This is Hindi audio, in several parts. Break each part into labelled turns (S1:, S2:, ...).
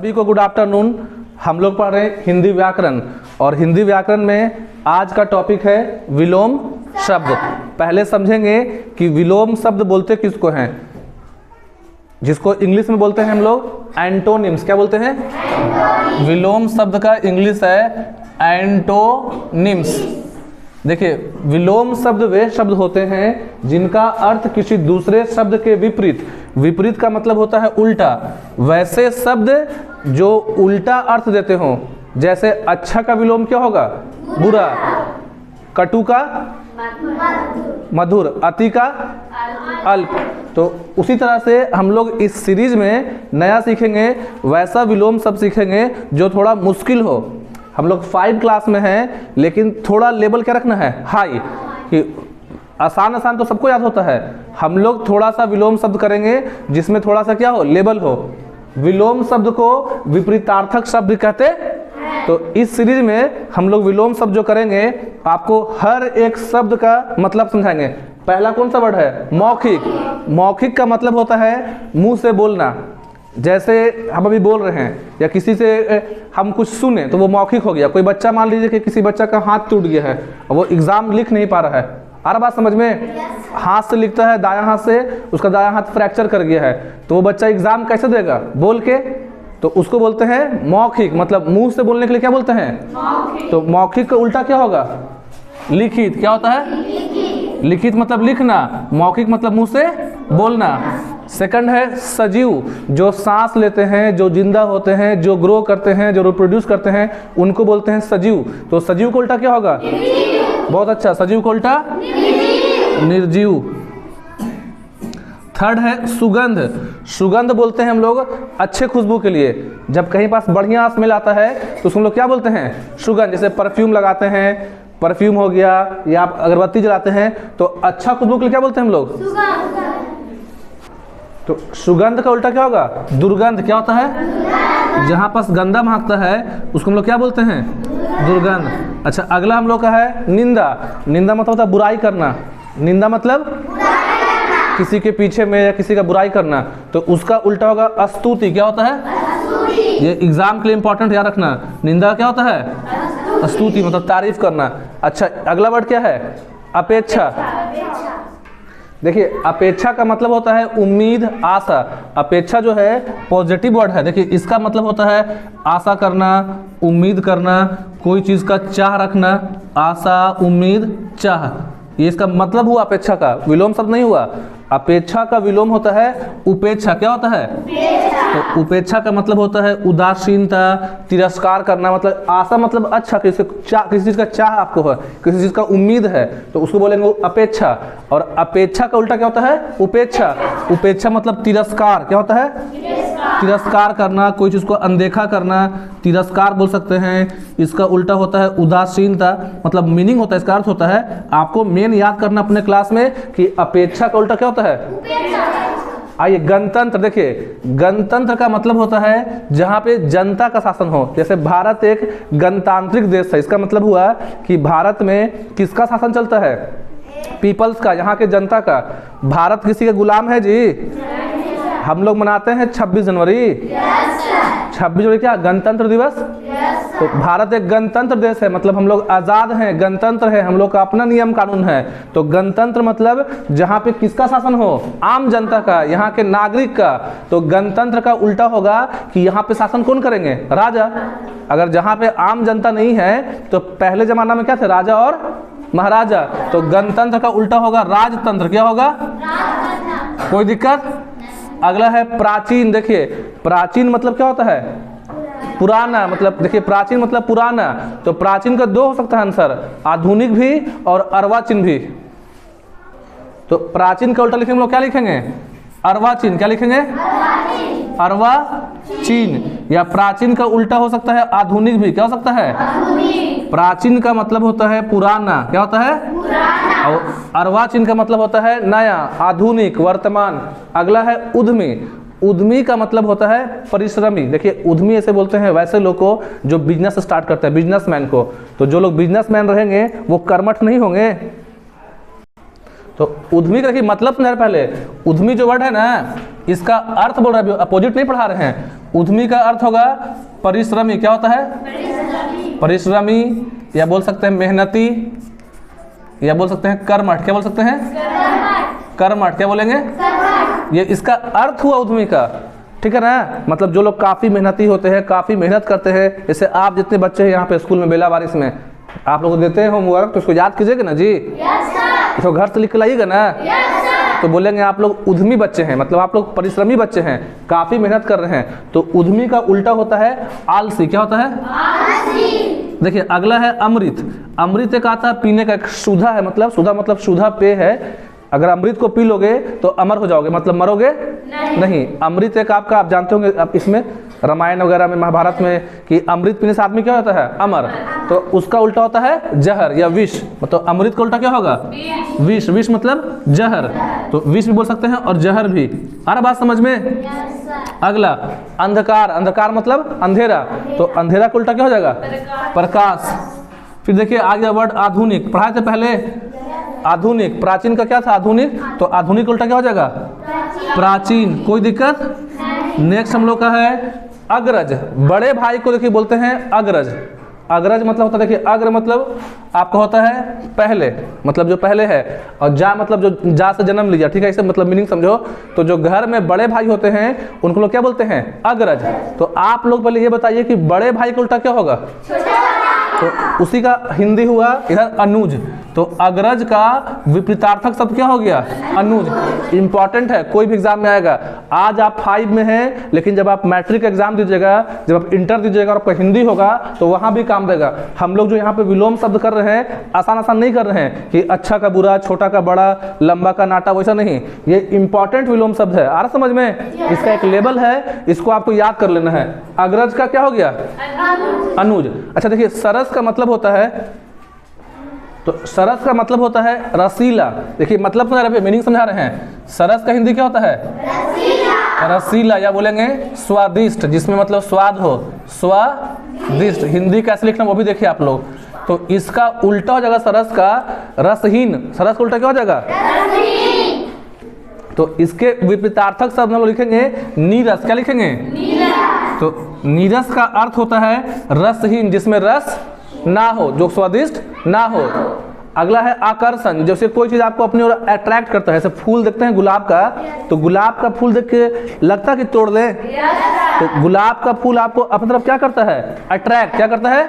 S1: सभी को गुड आफ्टरनून। हम लोग पढ़ रहे हैं हिंदी व्याकरण और हिंदी व्याकरण में आज का टॉपिक है विलोम शब्द। पहले समझेंगे कि विलोम शब्द बोलते किसको हैं, जिसको इंग्लिश में बोलते हैं हम लोग एंटोनिम्स। क्या बोलते हैं? विलोम शब्द का इंग्लिश है एंटोनिम्स। देखिए, विलोम शब्द वे शब्द होते हैं जिनका अर्थ किसी दूसरे शब्द के विपरीत, विपरीत का मतलब होता है उल्टा, वैसे शब्द जो उल्टा अर्थ देते हों। जैसे अच्छा का विलोम क्या होगा? बुरा, कटु का मधुर, अति का अल्प। तो उसी तरह से हम लोग इस सीरीज में नया सीखेंगे, वैसा विलोम शब्द सीखेंगे जो थोड़ा मुश्किल हो। हम लोग 5 क्लास में हैं, लेकिन थोड़ा लेवल क्या रखना है? हाई। कि आसान आसान तो सबको याद होता है, हम लोग थोड़ा सा विलोम शब्द करेंगे जिसमें थोड़ा सा क्या हो, लेवल हो। विलोम शब्द को विपरीतार्थक शब्द कहते हैं। तो इस सीरीज में हम लोग विलोम शब्द जो करेंगे, आपको हर एक शब्द का मतलब समझाएंगे। पहला कौन सा वर्ड है? मौखिक। मौखिक का मतलब होता है मुंह से बोलना। जैसे हम अभी बोल रहे हैं या किसी से हम कुछ सुने तो वो मौखिक हो गया। कोई बच्चा, मान लीजिए कि किसी बच्चा का हाथ टूट गया है और वो एग्जाम लिख नहीं पा रहा है, आ रहा बात समझ में? हाथ से लिखता है, दायां हाथ से, उसका दायां हाथ फ्रैक्चर कर गया है, तो वो बच्चा एग्जाम कैसे देगा? बोल के। तो उसको बोलते हैं मौखिक, मतलब मुंह से बोलने के लिए क्या बोलते हैं? तो मौखिक का उल्टा क्या होगा? लिखित। क्या होता है? लिखित मतलब लिखना, मौखिक मतलब मुंह से बोलना। सेकंड है सजीव, जो सांस लेते हैं, जो जिंदा होते हैं, जो ग्रो करते हैं, जो रिप्रोड्यूस करते हैं, उनको बोलते हैं सजीव। तो सजीव का उल्टा क्या होगा? बहुत अच्छा, सजीव का उल्टा निर्जीव। थर्ड है सुगंध। सुगंध बोलते हैं हम लोग अच्छे खुशबू के लिए। जब कहीं पास बढ़िया स्मेल आता है तो उसको हम लोग क्या बोलते हैं? सुगंध। जैसे परफ्यूम लगाते हैं, परफ्यूम हो गया, या आप अगरबत्ती जलाते हैं, तो अच्छा खुशबू के लिए क्या बोलते हैं हम लोग? तो सुगंध का उल्टा क्या होगा? दुर्गंध। क्या होता है? जहाँ पास गंदा महकता है उसको हम लोग क्या बोलते हैं? दुर्गंध। अच्छा, अगला हम लोग का है निंदा। निंदा मतलब होता है बुराई करना। निंदा मतलब किसी के पीछे में या किसी का बुराई करना, तो उसका उल्टा होगा स्तुति। क्या होता है? ये एग्जाम के लिए इंपॉर्टेंट याद रखना। निंदा क्या होता है? स्तुति मतलब तारीफ करना। अच्छा, अगला वर्ड क्या है? अपेक्षा। देखिए, अपेक्षा का मतलब होता है उम्मीद, आशा। अपेक्षा जो है पॉजिटिव वर्ड है। देखिए, इसका मतलब होता है आशा करना, उम्मीद करना, कोई चीज़ का चाह रखना। आशा, उम्मीद, चाह, ये इसका मतलब हुआ अपेक्षा का। विलोम शब्द नहीं हुआ। अपेक्षा का विलोम होता है उपेक्षा। क्या होता है? तो उपेक्षा का मतलब होता है उदासीनता, तिरस्कार करना। मतलब आशा मतलब अच्छा, किसी चीज़ का चाह आपको है, किसी चीज़ का उम्मीद है, तो उसको बोलेंगे अपेक्षा। और अपेक्षा का उल्टा क्या होता है? उपेक्षा। उपेक्षा मतलब तिरस्कार। क्या होता है? तिरस्कार करना, कोई चीज़ को अनदेखा करना, तिरस्कार बोल सकते हैं। इसका उल्टा होता है उदासीनता। मतलब मीनिंग होता है, इसका अर्थ होता है, आपको मेन याद करना अपने क्लास में कि अपेक्षा का उल्टा क्या होता है? आइए, गणतंत्र। देखिए, गणतंत्र का मतलब होता है जहां पे जनता का शासन हो। जैसे भारत एक गणतांत्रिक देश है, इसका मतलब हुआ कि भारत में किसका शासन चलता है? पीपल्स का, यहाँ के जनता का। भारत किसी का गुलाम है जी? हम लोग मनाते हैं 26 जनवरी। 26 जनवरी क्या? गणतंत्र दिवस। तो भारत एक गणतंत्र देश है, मतलब हम लोग आज़ाद हैं, गणतंत्र है, हम लोग का अपना नियम कानून है। तो गणतंत्र मतलब जहाँ पे किसका शासन हो? आम जनता का, यहाँ के नागरिक का। तो गणतंत्र का उल्टा होगा कि यहाँ पे शासन कौन करेंगे? राजा। अगर जहाँ पे आम जनता नहीं है तो पहले जमाना में क्या थे? राजा और महाराजा। तो गणतंत्र का उल्टा होगा राजतंत्र। क्या होगा? कोई दिक्कत? अगला है प्राचीन। देखिए, प्राचीन मतलब क्या होता है? पुराना। मतलब देखिए, प्राचीन मतलब पुराना। तो प्राचीन का 2 हो सकता है आंसर, आधुनिक भी और अर्वाचीन भी। तो प्राचीन का उल्टा लिखेंगे हम लोग, क्या लिखेंगे? अर्वाचीन। क्या लिखेंगे? अर्वाचीन। या प्राचीन का उल्टा हो सकता है आधुनिक भी। क्या हो सकता है? प्राचीन का मतलब होता है पुराना। क्या होता है? पुराना। और अर्वाचीन का मतलब होता है नया, आधुनिक, वर्तमान। अगला है उद्यमी। उद्यमी का मतलब होता है परिश्रमी। देखिए, उद्यमी ऐसे बोलते हैं वैसे लोग को जो बिजनेस स्टार्ट करते हैं, बिजनेसमैन को। तो जो लोग बिजनेसमैन रहेंगे वो कर्मठ नहीं होंगे। तो उद्यमी का मतलब समझ पहले, उद्यमी जो वर्ड है ना, इसका अर्थ बोल रहा है, अपोजिट नहीं पढ़ा रहे हैं। उद्यमी का अर्थ होगा परिश्रमी। क्या होता है? परिश्रमी, या बोल सकते हैं मेहनती, या बोल सकते हैं कर्मठ। क्या बोल सकते हैं? कर्मठ। क्या बोलेंगे? ये इसका अर्थ हुआ उद्यमी का, ठीक है ना। मतलब जो लोग काफ़ी मेहनती होते हैं, काफ़ी मेहनत करते हैं, जैसे आप जितने बच्चे हैं यहाँ पे स्कूल में बेलावारिस में, आप लोग देते हैं होमवर्क तो उसको याद कीजिएगा ना जी, इसको घर से लिख के लाइएगा ना, तो बोलेंगे आप लोग उद्यमी बच्चे हैं, मतलब आप लोग परिश्रमी बच्चे हैं, काफ़ी मेहनत कर रहे हैं। तो उद्यमी का उल्टा होता है आलसी। क्या होता है? आलसी। देखिए अगला है अमृत। अमृत एक आता है पीने का, एक सुधा है, मतलब सुधा मतलब सुधा पेय है। अगर अमृत को पी लोगे तो अमर हो जाओगे, मतलब मरोगे नहीं। अमृत एक आपका, आप जानते होंगे आप इसमें रामायण वगैरह में, महाभारत में, कि अमृत पीने से आदमी क्या होता है? अमर। तो उसका उल्टा होता है जहर या विष। मतलब अमृत का उल्टा क्या होगा? विष। विष मतलब जहर, तो विष भी बोल सकते हैं और जहर भी। आ रहा बात समझ में? अगला अंधकार। अंधकार मतलब अंधेरा, तो अंधेरा का उल्टा क्या हो जाएगा? प्रकाश। फिर देखिए आ गया वर्ड आधुनिक। पढ़ाए थे पहले आधुनिक। प्राचीन का क्या था? आधुनिक। तो आधुनिक उल्टा क्या हो जाएगा? प्राचीन। कोई दिक्कत? नेक्स्ट हम लोग का है अग्रज। बड़े भाई को देखिए बोलते हैं अग्रज। अग्रज मतलब होता है, देखिए अग्र मतलब आपका होता है पहले, मतलब जो पहले है, और जा मतलब जो जा से जन्म लिया, ठीक है, इसे मतलब मीनिंग समझो। तो जो घर में बड़े भाई होते हैं उनको लोग क्या बोलते हैं? अग्रज। तो आप लोग पहले ये बताइए कि बड़े भाई का उल्टा क्या होगा? तो उसी का हिंदी हुआ इधर अनुज। तो अग्रज का विपरीतार्थक शब्द क्या हो गया? अनुज। इंपॉर्टेंट है, कोई भी एग्जाम में आएगा। आज आप 5 में हैं, लेकिन जब आप मैट्रिक एग्जाम दीजिएगा, जब आप इंटर दीजिएगा और आपका हिंदी होगा तो वहां भी काम देगा। हम लोग जो यहाँ पे विलोम शब्द कर रहे हैं, आसान आसान नहीं कर रहे हैं कि अच्छा का बुरा, छोटा का बड़ा, लंबा का नाटा, वैसा नहीं। ये इंपॉर्टेंट विलोम शब्द है। आ रहा समझ में? इसका एक लेवल है, इसको आपको याद कर लेना है। अग्रज का क्या हो गया? अनुज। अच्छा देखिए सरस का मतलब होता है, तो सरस का मतलब होता है रसीला। देखिए मतलब समझा रहे, मीनिंग समझा रहे हैं। सरस का हिंदी क्या होता है? रसीला। रसीला, या बोलेंगे स्वादिष्ट, जिसमें मतलब स्वाद हो, स्वादिष्ट। हिंदी कैसे लिखना वो भी देखिए आप लोग। तो इसका उल्टा हो जाएगा सरस का रसहीन। सरस का उल्टा क्या हो जाएगा? रसहीन। तो इसके विपरीतार्थक शब्द हम लोग लिखेंगे नीरस। क्या लिखेंगे? नीरस। तो नीरस का अर्थ होता है रसहीन, जिसमें रस ना हो, जो स्वादिष्ट ना हो। अगला है आकर्षण। जैसे कोई चीज आपको अपनी ओर अट्रैक्ट करता है, जैसे फूल देखते हैं गुलाब का, तो गुलाब का फूल देख के लगता है कि तोड़ लें, तो गुलाब का फूल आपको अपनी तरफ क्या करता है? अट्रैक्ट। क्या करता है?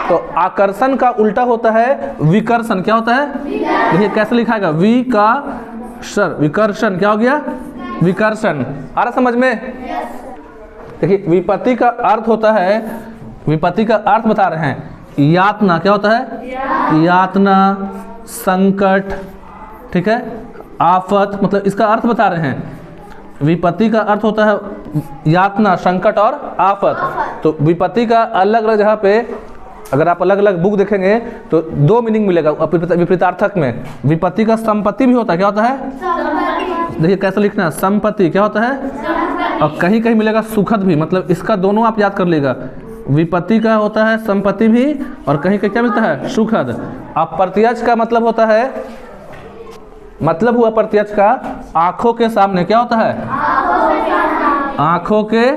S1: तो आकर्षण का उल्टा होता है विकर्षण। क्या होता है? देखिए कैसे लिखाएगा? वी का सर, विकर्षण। क्या हो गया? विकर्षण। आ रहा समझ में? देखिए विपत्ति का अर्थ होता है, विपत्ति का अर्थ बता रहे हैं, यातना। क्या होता है? यातना, संकट, ठीक है, आफत, मतलब इसका अर्थ बता रहे हैं। विपत्ति का अर्थ होता है यातना, संकट और आफत। तो विपत्ति का अलग अलग जगह पे, अगर आप अलग अलग बुक देखेंगे तो 2 मीनिंग मिलेगा विपरीतार्थक में। विपत्ति का संपत्ति भी होता है। क्या होता है? देखिए कैसे लिखना है, संपत्ति। क्या होता है? और कहीं कहीं मिलेगा सुखद भी, मतलब इसका दोनों आप याद कर लेगा। विपत्ति का होता है संपत्ति भी, और कहीं कहीं क्या मिलता है? सुखद। अब प्रत्यक्ष का मतलब होता है, मतलब हुआ प्रत्यक्ष का आंखों के सामने। क्या होता है? आंखों के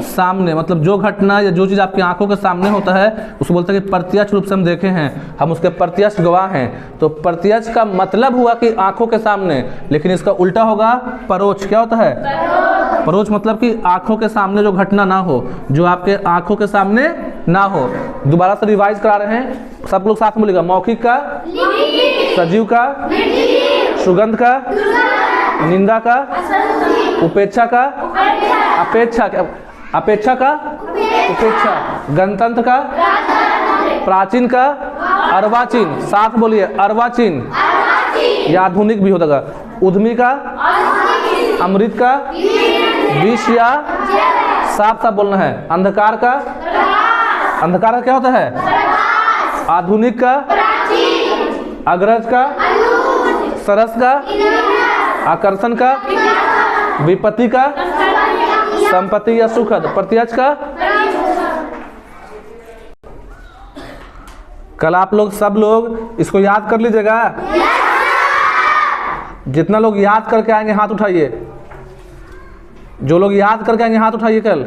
S1: सामने, मतलब जो घटना या जो चीज़ आपकी आंखों के सामने होता है उसको बोलते हैं कि प्रत्यक्ष रूप से हम देखे हैं, हम उसके प्रत्यक्ष गवाह हैं। तो प्रत्यक्ष का मतलब हुआ कि आंखों के सामने, लेकिन इसका उल्टा होगा परोक्ष। क्या होता है? परोक्ष मतलब कि आंखों के सामने जो घटना ना हो, जो आपके आंखों के सामने ना हो। दोबारा से रिवाइज करा रहे हैं, सब लोग साथ में बोलेगा। मौखिक का, सजीव का, सुगंध का, निंदा का, उपेक्षा का, अपेक्षा का, अपेक्षा का, उपेक्षा, गणतंत्र का, प्राचीन का, अर्वाचीन। साथ बोलिए, अर्वाचीन। या आधुनिक भी होता है। उद्यमी का, अमृत का, विष या साफ साफ बोलना है। अंधकार का, अंधकार का क्या होता है? आधुनिक का, अग्रज का, सरस का, आकर्षण का, विपत्ति का, संपत्ति या सुखद, प्रत्यक्ष का। कल आप लोग सब लोग इसको याद कर लीजिएगा। जितना लोग याद करके आएंगे हाथ उठाइए। जो लोग याद करके आएंगे हाथ उठाइए कल।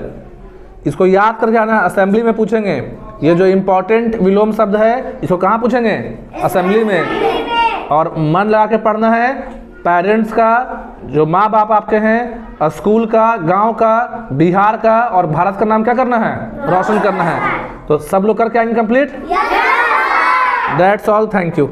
S1: इसको याद करके आना, असेंबली में पूछेंगे। ये जो इम्पोर्टेंट विलोम शब्द है इसको कहाँ पूछेंगे? असेंबली में। और मन लगा के पढ़ना है। पेरेंट्स का, जो माँ बाप आपके हैं, स्कूल का, गांव का, बिहार का और भारत का नाम क्या करना है? रोशन करना है। तो सब लोग करके आएंगे complete. That's all, thank you.